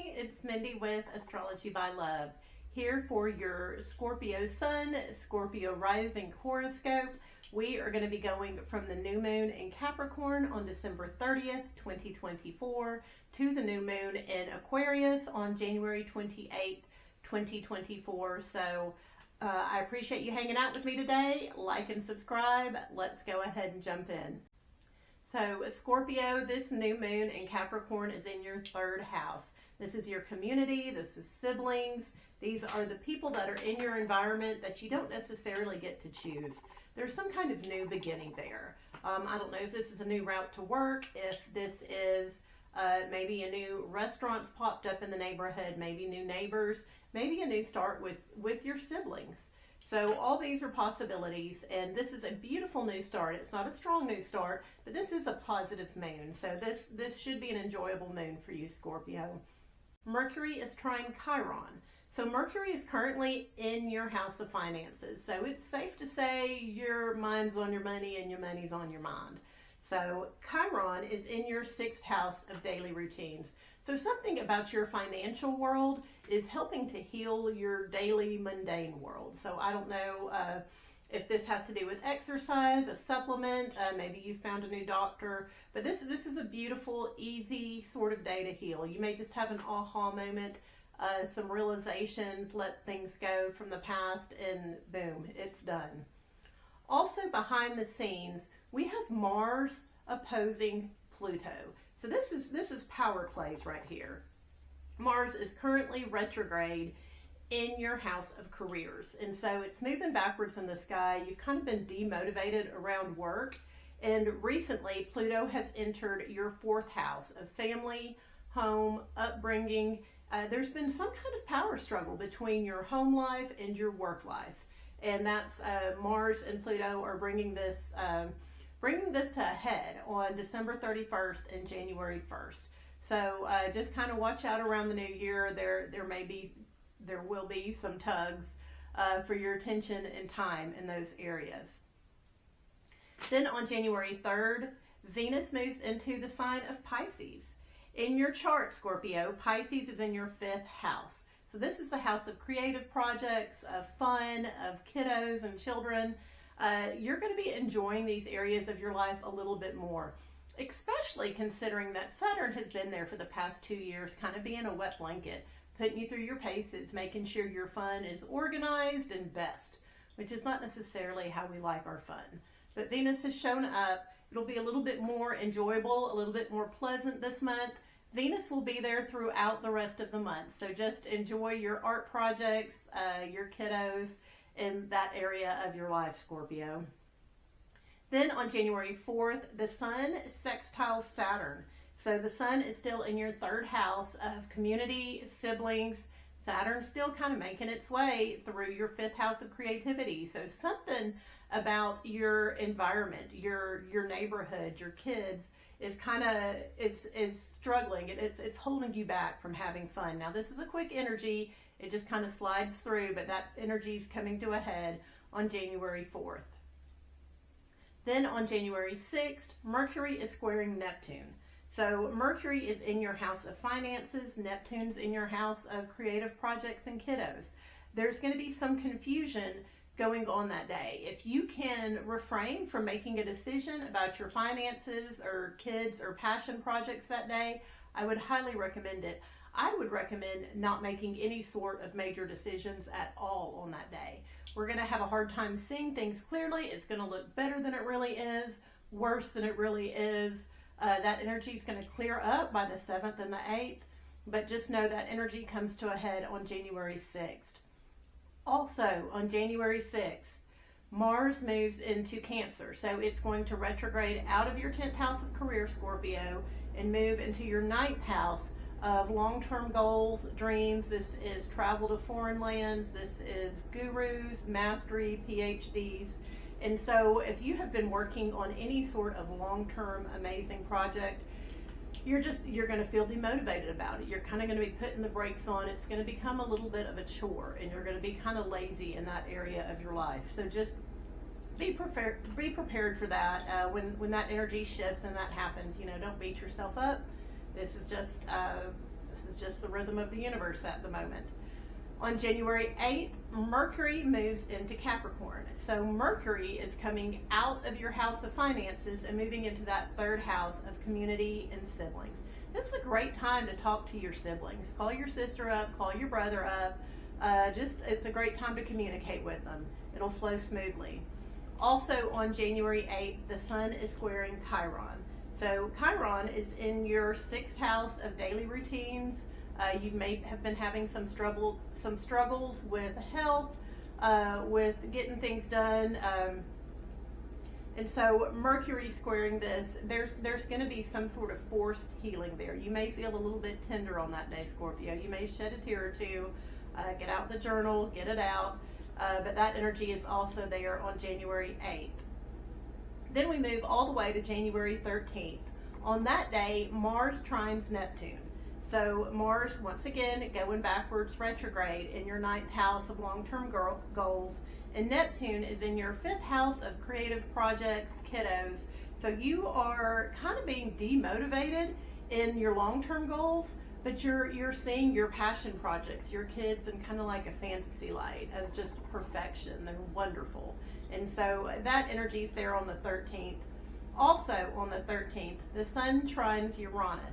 it's Mindy with Astrology by Love, here for your Scorpio Sun, Scorpio Rising horoscope. We are going to be going from the new moon in Capricorn on December 30th, 2024, to the new moon in Aquarius on January 28th, 2024. So I appreciate you hanging out with me today. Like and subscribe. Let's go ahead and jump in. So Scorpio, this new moon in Capricorn is in your third house. This is your community, this is siblings. These are the people that are in your environment that you don't necessarily get to choose. There's some kind of new beginning there. I don't know if this is a new route to work, if this is maybe a new restaurant's popped up in the neighborhood, maybe new neighbors, maybe a new start with your siblings. So all these are possibilities, and this is a beautiful new start. It's not a strong new start, but this is a positive moon. So this should be an enjoyable moon for you, Scorpio. Mercury is trine Chiron. So Mercury is currently in your house of finances. So it's safe to say your mind's on your money and your money's on your mind. So Chiron is in your sixth house of daily routines. So something about your financial world is helping to heal your daily mundane world. So I don't know if this has to do with exercise, a supplement, maybe you found a new doctor, but this is a beautiful, easy sort of day to heal. You may just have an aha moment, some realizations, let things go from the past, and boom, it's done. Also behind the scenes, we have Mars opposing Pluto. So this is power plays right here. Mars is currently retrograde in your house of careers. And so it's moving backwards in the sky. You've kind of been demotivated around work. And recently, Pluto has entered your fourth house of family, home, upbringing. There's been some kind of power struggle between your home life and your work life. And that's Mars and Pluto are bringing this to a head on December 31st and January 1st. So just kind of watch out around the new year. There will be some tugs for your attention and time in those areas. Then on January 3rd, Venus moves into the sign of Pisces. In your chart, Scorpio, Pisces is in your fifth house. So this is the house of creative projects, of fun, of kiddos and children. You're going to be enjoying these areas of your life a little bit more, especially considering that Saturn has been there for the past 2 years, kind of being a wet blanket, putting you through your paces, making sure your fun is organized and best, which is not necessarily how we like our fun. But Venus has shown up. It'll be a little bit more enjoyable, a little bit more pleasant this month. Venus will be there throughout the rest of the month. So just enjoy your art projects, your kiddos, in that area of your life, Scorpio. Then on January 4th, the Sun sextiles Saturn. So the Sun is still in your third house of community, siblings. Saturn's still kind of making its way through your fifth house of creativity. So something about your environment, your neighborhood, your kids is kind of, it's struggling. It's holding you back from having fun. Now this is a quick energy. It just kind of slides through, but that energy is coming to a head on January 4th. Then on January 6th, Mercury is squaring Neptune. So Mercury is in your house of finances, Neptune's in your house of creative projects and kiddos. There's going to be some confusion going on that day. If you can refrain from making a decision about your finances or kids or passion projects that day, I would highly recommend it. I would recommend not making any sort of major decisions at all on that day. We're going to have a hard time seeing things clearly. It's going to look better than it really is, worse than it really is. That energy is going to clear up by the 7th and the 8th, but just know that energy comes to a head on January 6th. Also, on January 6th, Mars moves into Cancer. So it's going to retrograde out of your 10th house of career, Scorpio, and move into your 9th house of long-term goals, dreams. This is travel to foreign lands. This is gurus, mastery, PhDs. And so if you have been working on any sort of long-term amazing project, you're going to feel demotivated about it. You're kind of going to be putting the brakes on. It's going to become a little bit of a chore, and you're going to be kind of lazy in that area of your life. So just be prepared for that. When that energy shifts and that happens, don't beat yourself up. This is just is just the rhythm of the universe at the moment. On January 8th, Mercury moves into Capricorn. So Mercury is coming out of your house of finances and moving into that third house of community and siblings. This is a great time to talk to your siblings. Call your sister up, call your brother up. It's a great time to communicate with them. It'll flow smoothly. Also on January 8th, the sun is squaring Chiron. So Chiron is in your sixth house of daily routines. You may have been having some struggles with health, with getting things done. And so Mercury squaring this, there's going to be some sort of forced healing there. You may feel a little bit tender on that day, Scorpio. You may shed a tear or two, get out the journal, get it out. But that energy is also there on January 8th. Then we move all the way to January 13th. On that day, Mars trines Neptune. So Mars, once again, going backwards retrograde in your ninth house of long-term goals. And Neptune is in your fifth house of creative projects, kiddos. So you are kind of being demotivated in your long-term goals, but you're seeing your passion projects, your kids, in kind of like a fantasy light as just perfection. They're wonderful. And so that energy is there on the 13th. Also on the 13th, the sun trines Uranus.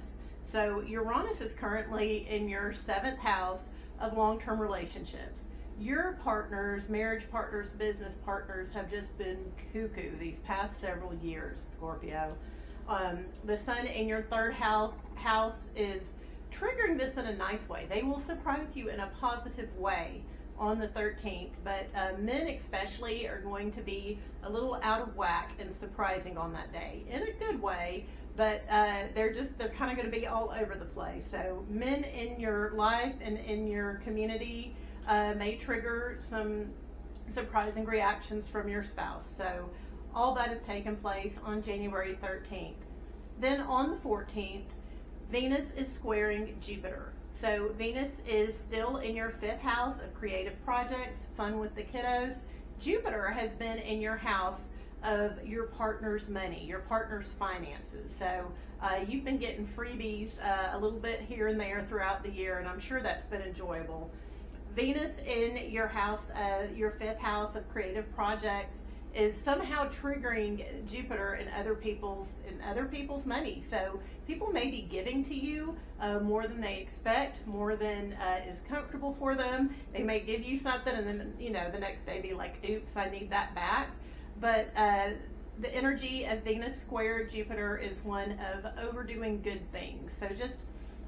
So Uranus is currently in your seventh house of long-term relationships. Your partners, marriage partners, business partners have just been cuckoo these past several years, Scorpio. The sun in your third house is triggering this in a nice way. They will surprise you in a positive way on the 13th, but men especially are going to be a little out of whack and surprising on that day in a good way, but they're kind of going to be all over the place. So men in your life and in your community may trigger some surprising reactions from your spouse. So all that has taken place on January 13th. Then on the 14th, Venus is squaring Jupiter. So Venus is still in your fifth house of creative projects, fun with the kiddos. Jupiter has been in your house of your partner's money, your partner's finances. So you've been getting freebies a little bit here and there throughout the year, and I'm sure that's been enjoyable. Venus in your house, your fifth house of creative projects, is somehow triggering Jupiter and other people's money. So people may be giving to you more than they expect, more than is comfortable for them. They may give you something and then the next day be like, oops, I need that back. But the energy of Venus squared Jupiter is one of overdoing good things. So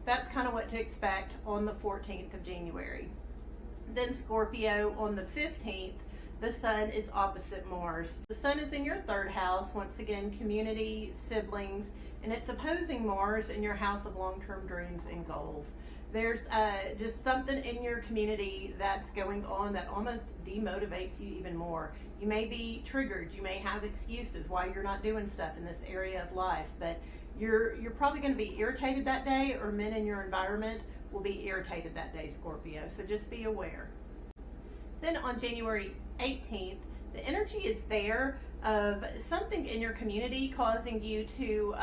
that's kind of what to expect on the 14th of January. Then Scorpio, on the 15th, the sun is opposite Mars. The sun is in your third house, once again, community, siblings, and it's opposing Mars in your house of long-term dreams and goals. There's just something in your community that's going on that almost demotivates you even more. You may be triggered. You may have excuses why you're not doing stuff in this area of life, but you're probably going to be irritated that day, or men in your environment will be irritated that day, Scorpio. So just be aware. Then on January 18th, the energy is there of something in your community causing you to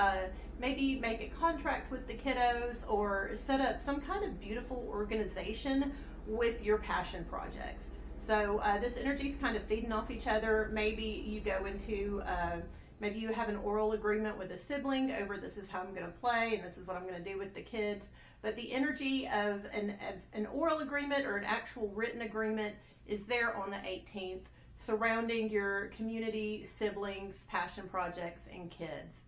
maybe make a contract with the kiddos or set up some kind of beautiful organization with your passion projects. So this energy is kind of feeding off each other. Maybe you go into, maybe you have an oral agreement with a sibling over this is how I'm going to play and this is what I'm going to do with the kids. But the energy of an oral agreement or an actual written agreement is there on the 18th, surrounding your community, siblings, passion projects, and kids.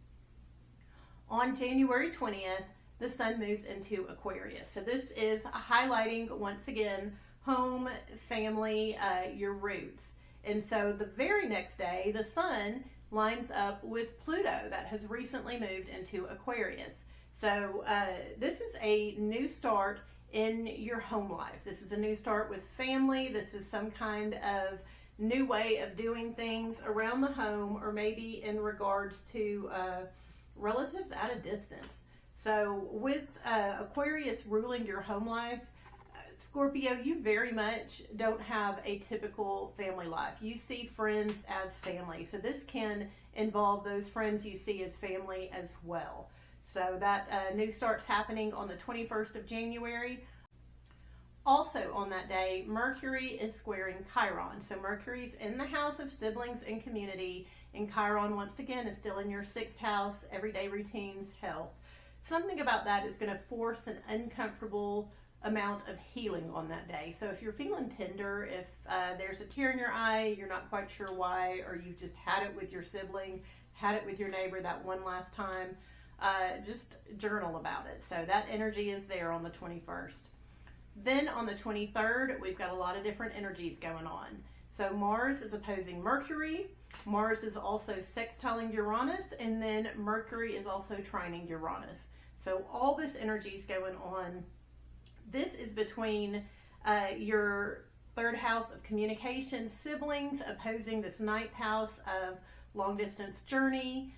On January 20th, the sun moves into Aquarius. So this is highlighting, once again, home, family, your roots. And so the very next day, the sun lines up with Pluto that has recently moved into Aquarius. So this is a new start in your home life. This is a new start with family. This is some kind of new way of doing things around the home, or maybe in regards to relatives at a distance. So with Aquarius ruling your home life, Scorpio, you very much don't have a typical family life. You see friends as family. So this can involve those friends you see as family as well. So that new start's happening on the 21st of January. Also on that day, Mercury is squaring Chiron. So Mercury's in the house of siblings and community, and Chiron once again is still in your 6th house, everyday routines, health. Something about that is going to force an uncomfortable amount of healing on that day. So if you're feeling tender, if there's a tear in your eye, you're not quite sure why, or you've just had it with your sibling, had it with your neighbor that one last time, just journal about it. So that energy is there on the 21st. Then on the 23rd, we've got a lot of different energies going on. So Mars is opposing Mercury. Mars is also sextiling Uranus, and then Mercury is also trining Uranus. So all this energy is going on. This is between your 3rd house of communication, siblings, opposing this 9th house of long distance journey,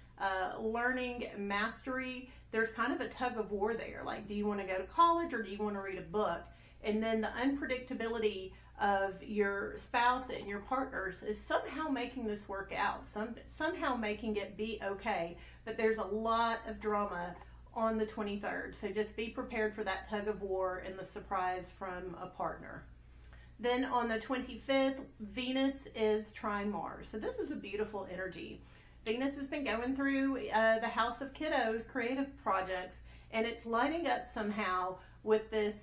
learning, mastery. There's kind of a tug of war there. Like, do you want to go to college or do you want to read a book? And then the unpredictability of your spouse and your partners is somehow making this work out, somehow making it be okay. But there's a lot of drama on the 23rd. So just be prepared for that tug of war and the surprise from a partner. Then on the 25th, Venus is trine Mars. So this is a beautiful energy. Venus has been going through the house of kiddos, creative projects, and it's lining up somehow with this,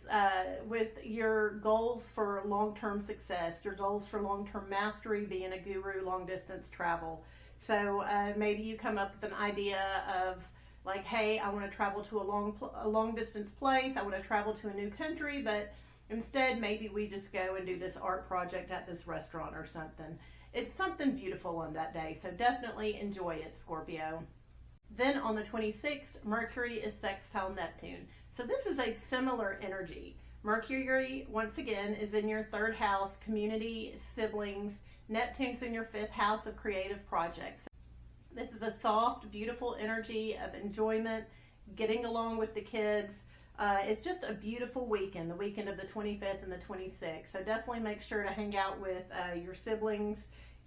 with your goals for long-term success, your goals for long-term mastery, being a guru, long-distance travel. So maybe you come up with an idea of like, hey, I want to travel to a long-distance place. I want to travel to a new country, but instead maybe we just go and do this art project at this restaurant or something. It's something beautiful on that day, so definitely enjoy it, Scorpio. Then on the 26th, Mercury is sextile Neptune. So this is a similar energy. Mercury, once again, is in your 3rd house, community, siblings. Neptune's in your 5th house of creative projects. This is a soft, beautiful energy of enjoyment, getting along with the kids. It's just a beautiful weekend, the weekend of the 25th and the 26th. So definitely make sure to hang out with your siblings,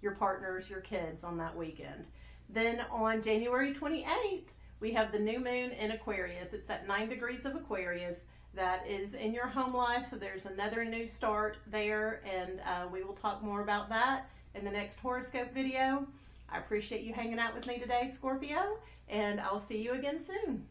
your partners, your kids on that weekend. Then on January 28th, we have the new moon in Aquarius. It's at 9 degrees of Aquarius. That is in your home life, so there's another new start there, and we will talk more about that in the next horoscope video. I appreciate you hanging out with me today, Scorpio, and I'll see you again soon.